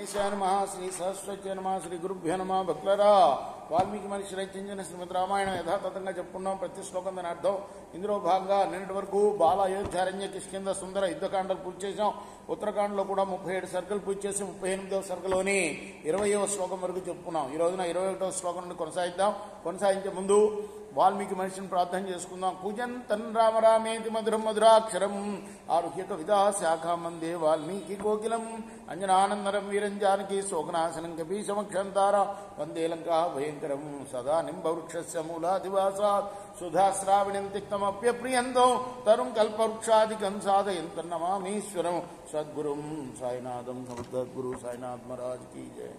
గణేశాయ నమః, శ్రీ సరస్వతి నమః, శ్రీ గురుభ్యో నమః. భక్తులారా, వాల్మీకి మహర్షి రచించిన శ్రీమద్ రామాయణం యథాతథంగా చెప్పుకున్నాం. ప్రతి శ్లోకం దాని అర్థం. ఇందులో భాగంగా నిన్నటి వరకు బాల, అయోధ్యారణ్య, కిష్కింధ, సుందర యుద్ధకాండలు పూర్తి చేశాం. ఉత్తరాఖండ్లో కూడా 37 సర్కలు పూర్తి చేసి 38వ సర్కలోని 20వ శ్లోకం వరకు చెప్పుకున్నాం. ఈ రోజున 21వ శ్లోకం నుండి కొనసాగిద్దాం. కొనసాగించే ముందు వాల్మీకి మహర్షిని ప్రార్థన చేసుకుందాం. కూజంతన్ రామ రామేతి మధురం మధురాక్షరం ఆరుహ్య కవితా శాఖా మందే వాల్మీకి కోకిలం అంజనానందరం వీరం జానకి శోకనాశనం కపీశమక్షంతార వందే లంకా భయంకరం సదా నింబవృక్షస్య మూలాదివాసాత్ సుధాశ్రావిణం తిక్తమప్యప్రియంతం తరుం కల్పవృక్షాదికం సాధయంతన్నమామీశ్వరం సద్గురుం సాయినాథం సద్గురు సాయినాథ్ మహారాజ్ కీ జయ.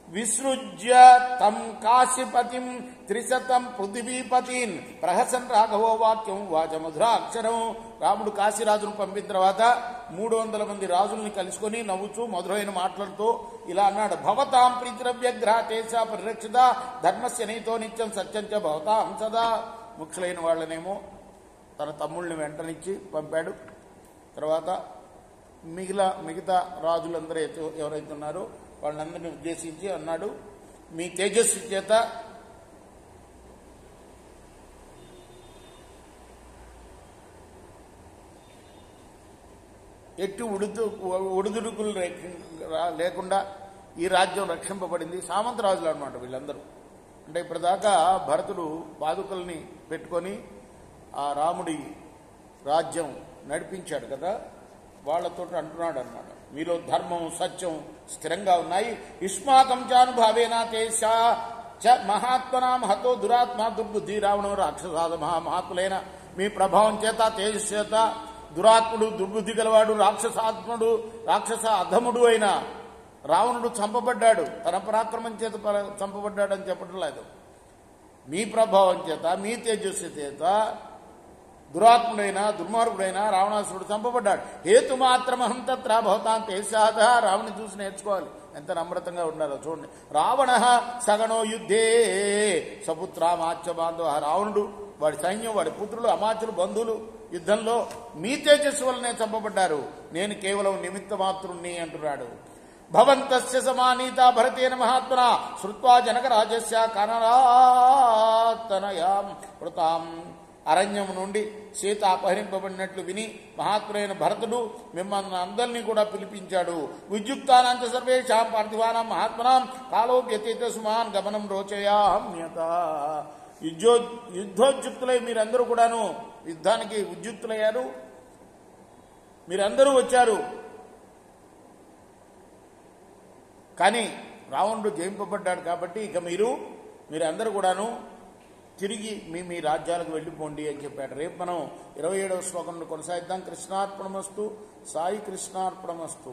విసృజ్య తం కాశీపతిం 300 పృథివీపతిన్ ప్రహసన్ రాఘవో వాక్యం వాచమధురాక్షరం. రాముడు కాశీరాజును పంపిన తర్వాత 300 మంది రాజుల్ని కలుసుకొని నవ్వుచూ మధురైన మాటలతో ఇలా అన్నాడు. భవతాం ప్రీతిరవ్యగ్రహేశ పరిరక్షిత ధర్మస్య నీతో నిత్యం సత్యంచ భవతాం సదా. ముఖ్యులైన వాళ్ళనేమో తన తమ్ముళ్ళని వెంటనిచ్చి పంపాడు. తర్వాత మిగతా రాజులందరూ ఎవరైతే ఉన్నారో వాళ్ళందరినీ ఉద్దేశించి అన్నాడు, మీ తేజస్సు చేత ఎట్టి ఒడిదుడుకులు లేకుండా ఈ రాజ్యం రక్షింపబడింది. సామంత రాజులు అనమాట వీళ్ళందరూ. అంటే ఇప్పటిదాకా భరతుడు పాదుకల్ని పెట్టుకొని ఆ రాముడి రాజ్యం నడిపించాడు కదా, వాళ్లతో అంటున్నాడు అన్నమాట, మీలో ధర్మం సత్యం స్థిరంగా ఉన్నాయి. యుష్మాకం చానుభావేనా తేజా చ మహాత్మనా మహతో దురాత్మ దుర్బుద్ధి రావణం రాక్షసాద మహాత్ములైన మీ ప్రభావం చేత తేజస్సు చేత దురాత్ముడు దుర్బుద్ధి గలవాడు రాక్షసాత్ముడు రాక్షస అధముడు అయిన రావణుడు చంపబడ్డాడు. తన పరాక్రమం చేత చంపబడ్డాడు అని చెప్పడం లేదు. మీ ప్రభావం చేత మీ తేజస్సు చేత దురాత్ముడైన దుర్మార్గుడైన రావణాసురుడు చంపబడ్డాడు. హేతు మాత్రమహం తత్ర భవతాం తేజాద. రావణ్ణి చూసి నేర్చుకోవాలి, ఎంత నమ్రతంగా ఉండాలో చూడండి. రావణ సగణో యుద్ధే సపుత్రామాచ్య బాంధవ. రావణుడు, వాడి సైన్యం, వాడి పుత్రులు, అమాచులు, బంధువులు యుద్ధంలో మీ తేజస్సు వల్లనే చంపబడ్డారు. నేను కేవలం నిమిత్త మాత్రుణ్ణి అంటున్నాడు. భవంతస్య సమానీత భరతేన మహాత్మన శ్రుత్వా జనక రాజస్య కనరాతనయాం వృతాం. అరణ్యం నుండి సీత అపహరింపబడినట్లు విని మహాత్ముడైన భరతుడు మిమ్మల్ని అందరినీ కూడా పిలిపించాడు. విద్యుక్తానాంచ సర్వేషాం పార్థివానాం మహాత్మనాం కాలోప్యతీత సుమాన్ గమనం రోచయామ్యత. యుద్ధోద్యుక్తులై మీరందరూ కూడాను యుద్ధానికి ఉద్యుక్తులయ్యారు, మీరందరూ వచ్చారు. కానీ రావణుడు జయింపబడ్డాడు కాబట్టి ఇక మీరందరూ కూడాను తిరిగి మీ రాజ్యాలకు వెళ్ళిపోండి అని చెప్పాడు. రేపు మనం 27వ శ్లోకంలో కొనసాగిద్దాం. కృష్ణార్పణమస్తు. సాయి కృష్ణార్పణమస్తు.